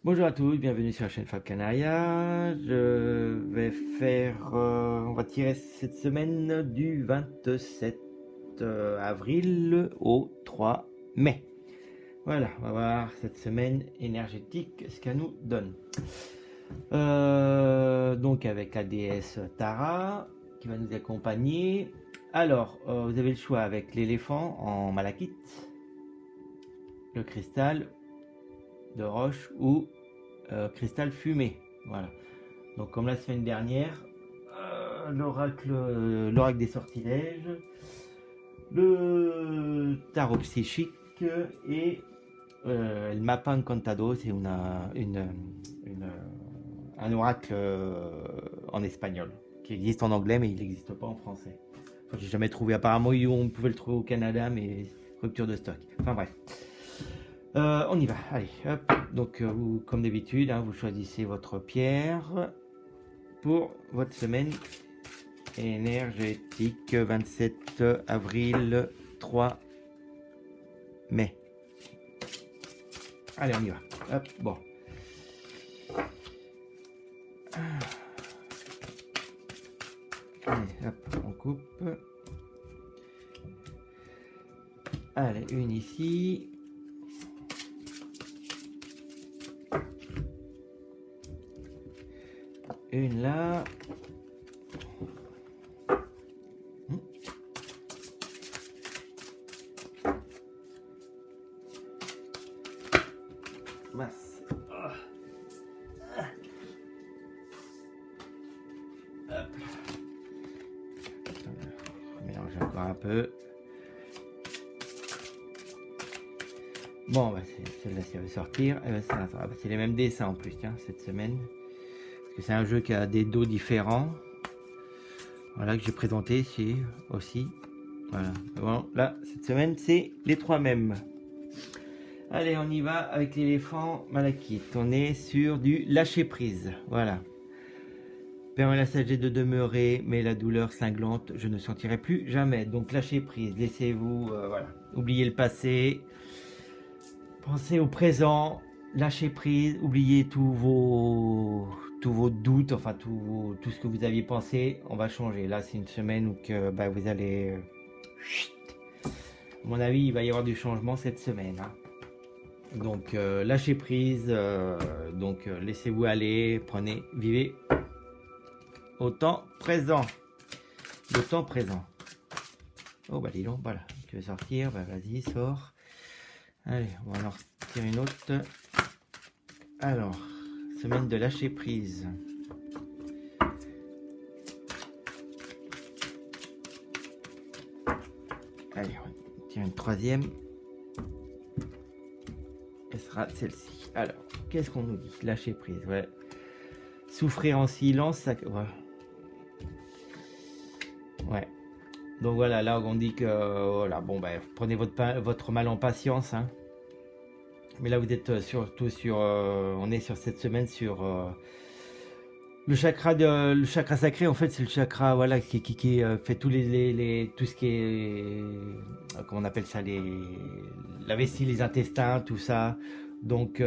Bonjour à tous, bienvenue sur la chaîne Fab Canaria. Je vais faire, on va tirer cette semaine du 27 avril au 3 mai. Voilà, on va voir cette semaine énergétique, ce qu'elle nous donne. Donc avec la déesse Tara qui va nous accompagner. Alors, vous avez le choix avec l'éléphant en malachite, le cristal de roche ou cristal fumé. Voilà. Donc comme la semaine dernière, l'oracle des sortilèges, le tarot psychique et le mapa encantado, c'est un oracle en espagnol qui existe en anglais mais il n'existe pas en français. Enfin, j'ai jamais trouvé. Apparemment on pouvait le trouver au Canada mais rupture de stock. Enfin bref. On y va, allez, hop. Donc, vous, comme d'habitude, vous choisissez votre pierre pour votre semaine énergétique 27 avril 3 mai. Allez, on y va. Hop, bon. Allez, hop, on coupe. Allez, une ici. Une là. Masse. Hop. On mélange encore un peu. Bon, bah celle-là, si elle veut sortir, c'est les mêmes dessins en plus, tiens, cette semaine. C'est un jeu qui a des dos différents. Voilà, que j'ai présenté ici aussi. Voilà. Bon, là, cette semaine, c'est les trois mêmes. Allez, on y va avec l'éléphant malachite. On est sur du lâcher prise. Voilà. Permet la sagesse de demeurer, mais la douleur cinglante, je ne sentirai plus jamais. Donc, lâcher prise. Laissez-vous, voilà. Oubliez le passé. Pensez au présent. Lâchez prise. Oubliez tous vos doutes, enfin tout ce que vous aviez pensé, on va changer. Là, c'est une semaine où que, vous allez... à mon avis, il va y avoir du changement cette semaine. Donc, lâchez prise. Donc, laissez-vous aller. Vivez au temps présent. Le temps présent. Oh, dis donc, voilà. Tu veux sortir? Vas-y, sors. Allez, on va en retirer une autre. Alors... Semaine de lâcher prise. Allez, on tire une troisième. Elle sera celle-ci. Alors, qu'est-ce qu'on nous dit? Lâcher prise, ouais. Souffrir en silence, ça... Ouais. Donc voilà, là on dit que... voilà, bon, prenez votre mal en patience, Mais là, vous êtes surtout sur... on est sur cette semaine sur... le chakra sacré, en fait, c'est le chakra, voilà, qui fait tout ce qui est... comment on appelle ça, la vessie, les intestins, tout ça. Donc,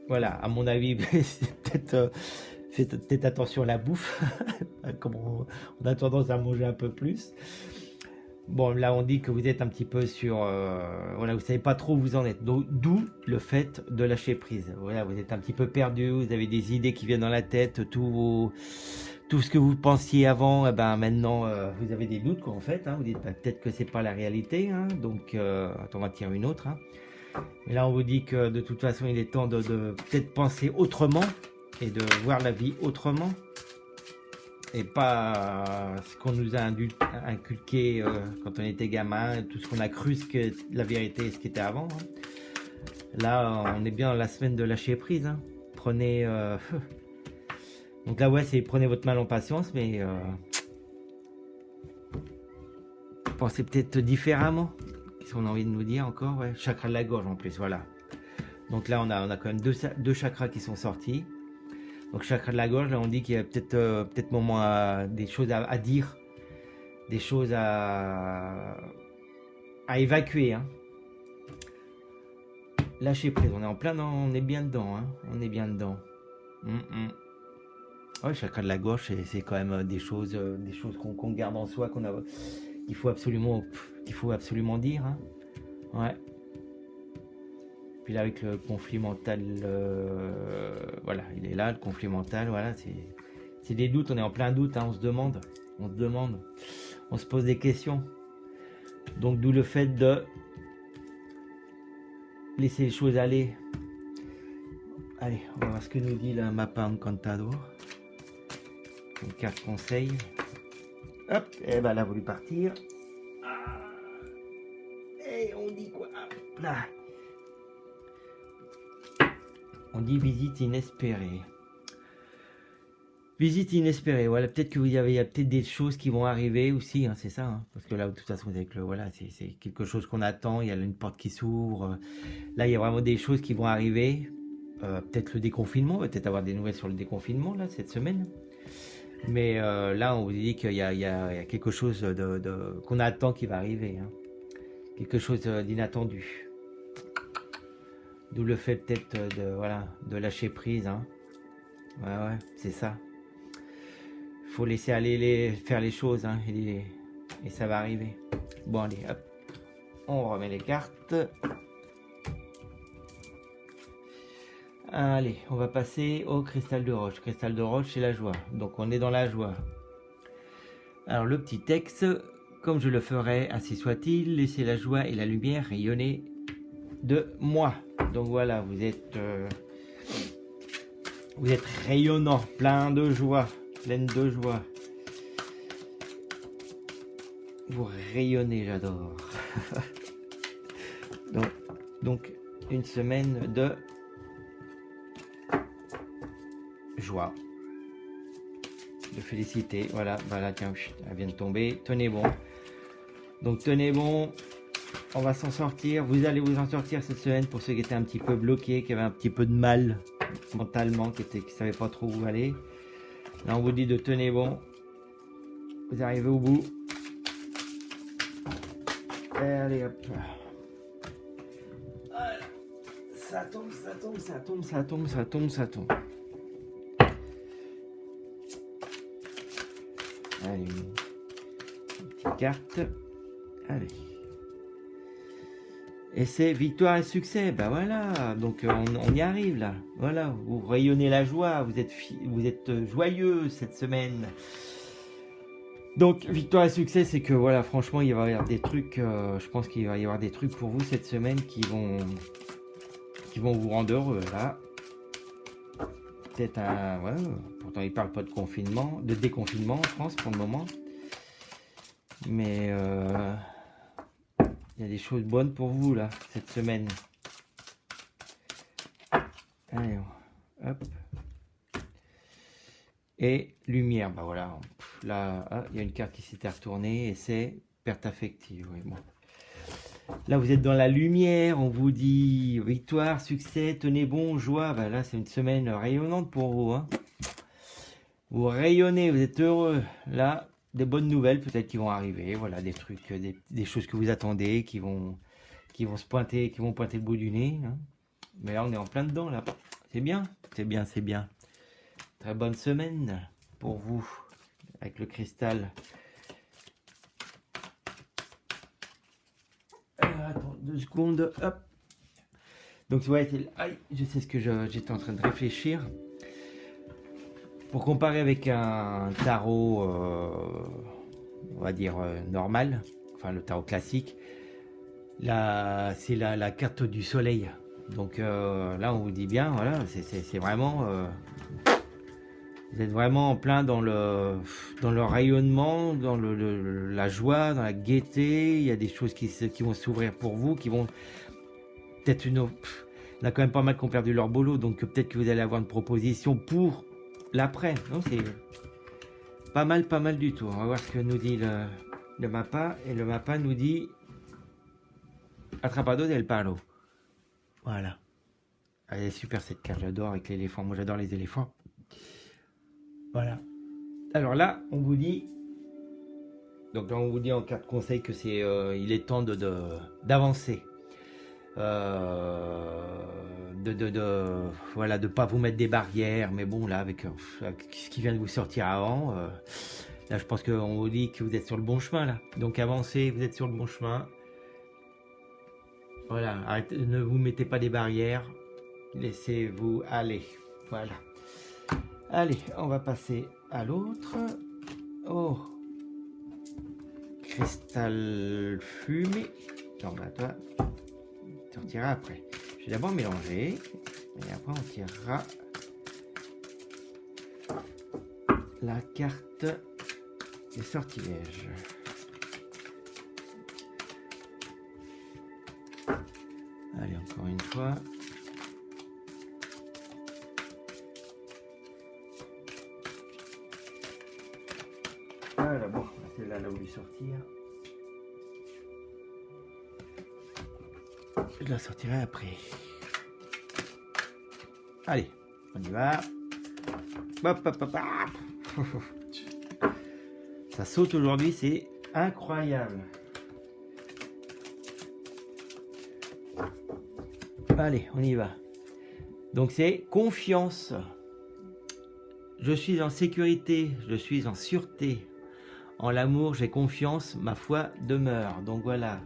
voilà, à mon avis, faites peut-être attention à la bouffe. Comme on a tendance à manger un peu plus. Bon, là, on dit que vous êtes un petit peu sur... voilà, vous savez pas trop où vous en êtes. D'où le fait de lâcher prise. Voilà, vous êtes un petit peu perdu, vous avez des idées qui viennent dans la tête, tout ce que vous pensiez avant, maintenant, vous avez des doutes, quoi, en fait. Vous dites, peut-être que c'est pas la réalité. Donc, attends, on va tirer une autre. Mais là, on vous dit que de toute façon, il est temps de peut-être penser autrement et de voir la vie autrement. Et pas ce qu'on nous a inculqué quand on était gamin, tout ce qu'on a cru, la vérité et ce qui était avant. Là, on est bien dans la semaine de lâcher prise. Hein. Prenez... Donc là, ouais, c'est prenez votre mal en patience, mais pensez peut-être différemment. Si on a envie de nous dire encore, ouais. Chakra de la gorge en plus, voilà. Donc là, on a quand même deux chakras qui sont sortis. Donc chakra de la gorge, là, on dit qu'il y a peut-être moment des choses à dire, des choses à évacuer. Hein. Lâcher prise, on est en plein, on est bien dedans, hein. On est bien dedans. Ouais, chakra de la gorge, c'est quand même des choses qu'on garde en soi, qu'il faut absolument dire. Hein. Ouais. Puis là, avec le conflit mental, voilà, il est là, le conflit mental, voilà, c'est des doutes, on est en plein doute, hein, on se demande, on se pose des questions. Donc d'où le fait de laisser les choses aller. Allez, on va voir ce que nous dit la Mappa Encantador. Une carte conseil. Hop, et ben elle a voulu partir. Et on dit quoi? Hop là. On dit visite inespérée. Visite inespérée, voilà, peut-être que il y a peut-être des choses qui vont arriver aussi, hein, c'est ça, hein, parce que là, de toute façon, avec voilà, c'est quelque chose qu'on attend, il y a une porte qui s'ouvre, là, il y a vraiment des choses qui vont arriver, peut-être le déconfinement, peut-être avoir des nouvelles sur le déconfinement, là, cette semaine, mais là, on vous dit qu'il y a quelque chose qu'on attend qui va arriver, hein, quelque chose d'inattendu. D'où le fait peut-être de lâcher prise. Hein. Ouais, c'est ça. Il faut laisser aller faire les choses. Hein, et ça va arriver. Bon, allez, hop. On remet les cartes. Allez, on va passer au cristal de roche. Cristal de roche, c'est la joie. Donc, on est dans la joie. Alors, le petit texte. Comme je le ferai, ainsi soit-il. Laissez la joie et la lumière rayonner de moi. Donc voilà, vous êtes rayonnant, plein de joie, pleine de joie. Vous rayonnez, j'adore. donc une semaine de joie, de félicité. Voilà, tiens, elle vient de tomber. Tenez bon. Donc tenez bon. On va s'en sortir, vous allez vous en sortir cette semaine pour ceux qui étaient un petit peu bloqués, qui avaient un petit peu de mal mentalement, qui ne savaient pas trop où aller. Là on vous dit de tenez bon, vous arrivez au bout. Et allez hop. Ça tombe. Allez, une petite carte. Allez. Et c'est victoire et succès, ben voilà, donc on y arrive là, voilà, vous rayonnez la joie, vous êtes joyeux cette semaine. Donc victoire et succès, c'est que voilà, franchement, il va y avoir des trucs, je pense qu'il va y avoir des trucs pour vous cette semaine qui vont vous rendre heureux là. Peut-être pourtant il parle pas de confinement, de déconfinement en France pour le moment, mais il y a des choses bonnes pour vous là cette semaine. Allez, hop. Et lumière, bah voilà. Là, il y a une carte qui s'était retournée et c'est perte affective. Oui, bon. Là, vous êtes dans la lumière. On vous dit victoire, succès, tenez bon, joie. Bah là, c'est une semaine rayonnante pour vous. Hein. Vous rayonnez, vous êtes heureux. Là, des bonnes nouvelles peut-être qui vont arriver. Voilà, des trucs, des choses que vous attendez, qui vont se pointer, qui vont pointer le bout du nez. Hein. Mais là, on est en plein dedans là. C'est bien, c'est bien, c'est bien. Très bonne semaine pour vous avec le cristal. Attends 2 secondes. Hop. Donc, ouais, je sais ce que j'étais en train de réfléchir. Pour comparer avec un tarot, on va dire normal, enfin le tarot classique, là c'est la carte du soleil. Donc là on vous dit bien, voilà, c'est vraiment, vous êtes vraiment en plein dans le rayonnement, dans la joie, dans la gaieté. Il y a des choses qui vont s'ouvrir pour vous, qui vont peut-être On a quand même pas mal qui ont perdu leur boulot, donc peut-être que vous allez avoir une proposition pour l'après. Non, c'est pas mal du tout. On va voir ce que nous dit le mappa. Et le mappa nous dit Atrapado del palo. Voilà. Elle est super cette carte, j'adore avec l'éléphant. Moi j'adore les éléphants. Voilà. Alors là, on vous dit. Donc là, on vous dit en carte conseil que c'est, il est temps d'avancer. Voilà, de pas vous mettre des barrières. Mais bon, là, avec ce qui vient de vous sortir avant, là, je pense qu'on vous dit que vous êtes sur le bon chemin là. Donc avancez, vous êtes sur le bon chemin. Voilà, arrêtez, ne vous mettez pas des barrières. Laissez-vous aller. Voilà. Allez, on va passer à l'autre. Oh, cristal fumé. Non, bah toi, tu retireras après. Je vais d'abord mélanger. Et après, on tirera la carte des sortilèges. Allez, encore une fois. Voilà, bon, celle-là, là où lui sortir. Je la sortirai après. Allez, on y va. Hop, hop, hop, hop. Ça saute aujourd'hui, c'est incroyable. Allez, on y va. Donc c'est confiance. Je suis en sécurité, je suis en sûreté. En l'amour, j'ai confiance, ma foi demeure. Donc voilà.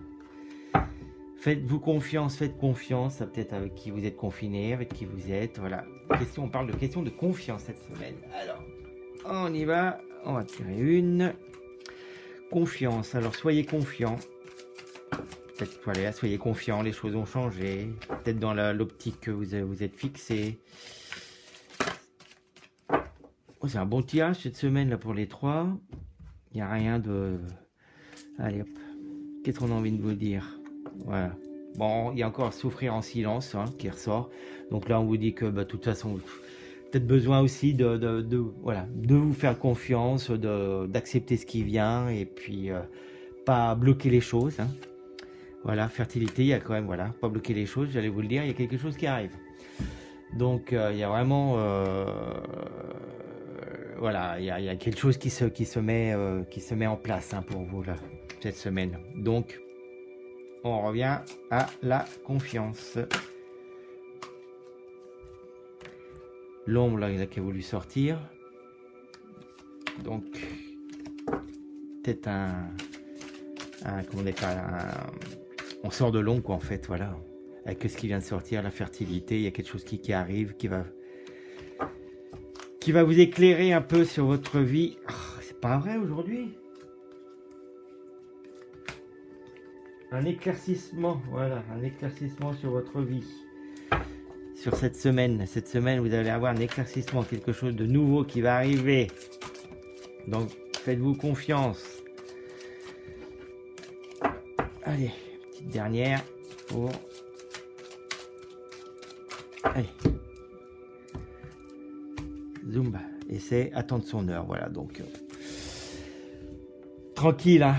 Faites-vous confiance, faites confiance, peut-être avec qui vous êtes confiné, avec qui vous êtes. Voilà. On parle de questions de confiance cette semaine. Alors, on y va. On va tirer une. Confiance. Alors, soyez confiants. Peut-être, voilà, soyez confiants, les choses ont changé. Peut-être dans l'optique que vous êtes fixé. Oh, c'est un bon tirage cette semaine là pour les trois. Il n'y a rien de... Allez hop. Qu'est-ce qu'on a envie de vous dire? Voilà. Bon, il y a encore souffrir en silence hein, qui ressort. Donc là, on vous dit que de toute façon, peut-être besoin aussi voilà, de vous faire confiance, d'accepter ce qui vient et puis pas bloquer les choses. Hein. Voilà, fertilité, il y a quand même, voilà, pas bloquer les choses, j'allais vous le dire, il y a quelque chose qui arrive. Donc il y a vraiment... voilà, il y a quelque chose qui se met en place hein, pour vous là, cette semaine. Donc, on revient à la confiance. L'ombre là, il a qui a voulu sortir. Donc, peut-être comment on appelle on sort de l'ombre quoi en fait, voilà. Avec ce qui vient de sortir, la fertilité, il y a quelque chose qui arrive, qui va vous éclairer un peu sur votre vie. Oh, c'est pas vrai aujourd'hui. Un éclaircissement, voilà, un éclaircissement sur votre vie. Sur cette semaine. Cette semaine, vous allez avoir un éclaircissement, quelque chose de nouveau qui va arriver. Donc, faites-vous confiance. Allez, petite dernière pour... Allez. Zumba. Et c'est attendre son heure, voilà, donc... tranquille, hein.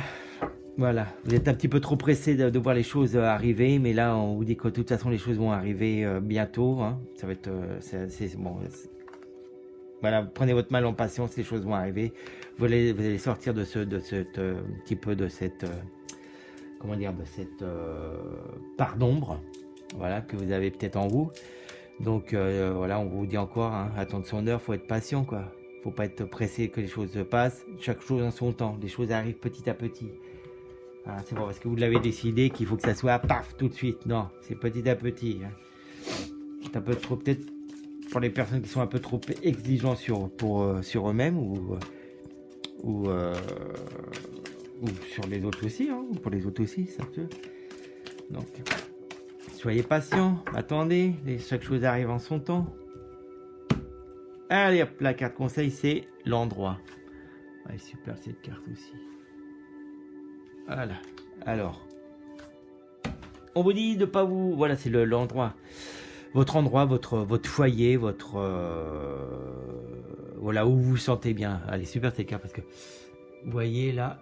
Voilà, vous êtes un petit peu trop pressé de voir les choses arriver, mais là, on vous dit que de toute façon, les choses vont arriver bientôt. Hein. Ça va être, bon. Voilà, prenez votre mal en patience, les choses vont arriver. Vous allez sortir de petit peu de cette, comment dire, de cette part d'ombre, voilà, que vous avez peut-être en vous. Donc voilà, on vous dit encore, hein, attendre son heure, faut être patient, quoi. Faut pas être pressé que les choses se passent. Chaque chose en son temps. Les choses arrivent petit à petit. Ah, c'est bon parce que vous l'avez décidé qu'il faut que ça soit paf tout de suite. Non, c'est petit à petit. Hein. C'est un peu trop peut-être pour les personnes qui sont un peu trop exigeants sur eux-mêmes ou sur les autres aussi. Hein, pour les autres aussi, ça peut. Donc, soyez patients, attendez, chaque chose arrive en son temps. Allez hop, la carte conseil c'est l'endroit. Ouais, super cette carte aussi. Voilà, alors, on vous dit de pas vous... Voilà, c'est l'endroit. votre endroit, votre foyer, voilà, où vous vous sentez bien. Allez, super ces cartes parce que vous voyez là,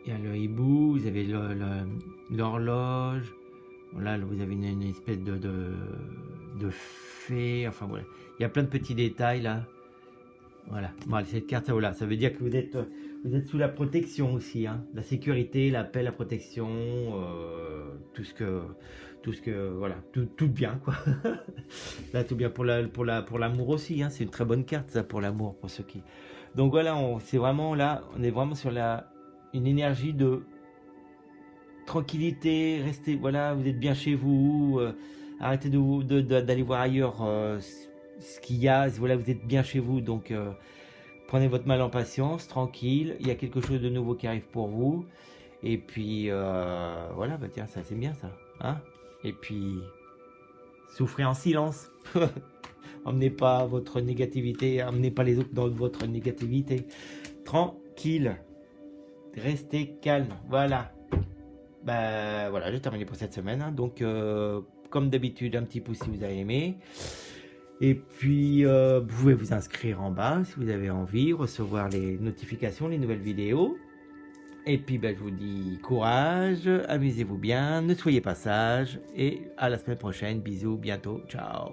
il y a le hibou, vous avez l'horloge, là vous avez une espèce de fée, enfin voilà, il y a plein de petits détails là. Voilà, bon, cette carte, voilà, ça veut dire que vous êtes sous la protection aussi, hein. La sécurité, la paix, la protection, tout ce que, voilà, tout bien, quoi. Là, tout bien pour l'amour aussi, hein. C'est une très bonne carte, ça, pour l'amour, pour ceux qui... Donc voilà, c'est vraiment là, on est vraiment sur une énergie de tranquillité, restez, voilà, vous êtes bien chez vous, arrêtez d'aller voir ailleurs ce qu'il y a, voilà, vous êtes bien chez vous, donc prenez votre mal en patience, tranquille, il y a quelque chose de nouveau qui arrive pour vous, et puis voilà, bah tiens, ça c'est bien ça, hein, et puis souffrez en silence, emmenez pas votre négativité, emmenez pas les autres dans votre négativité, tranquille, restez calme, voilà. Bah voilà, j'ai terminé pour cette semaine, hein. Donc comme d'habitude, un petit pouce si vous avez aimé. Et puis vous pouvez vous inscrire en bas si vous avez envie, recevoir les notifications, les nouvelles vidéos. Et puis bah, je vous dis courage, amusez-vous bien, ne soyez pas sages et à la semaine prochaine. Bisous, bientôt, ciao.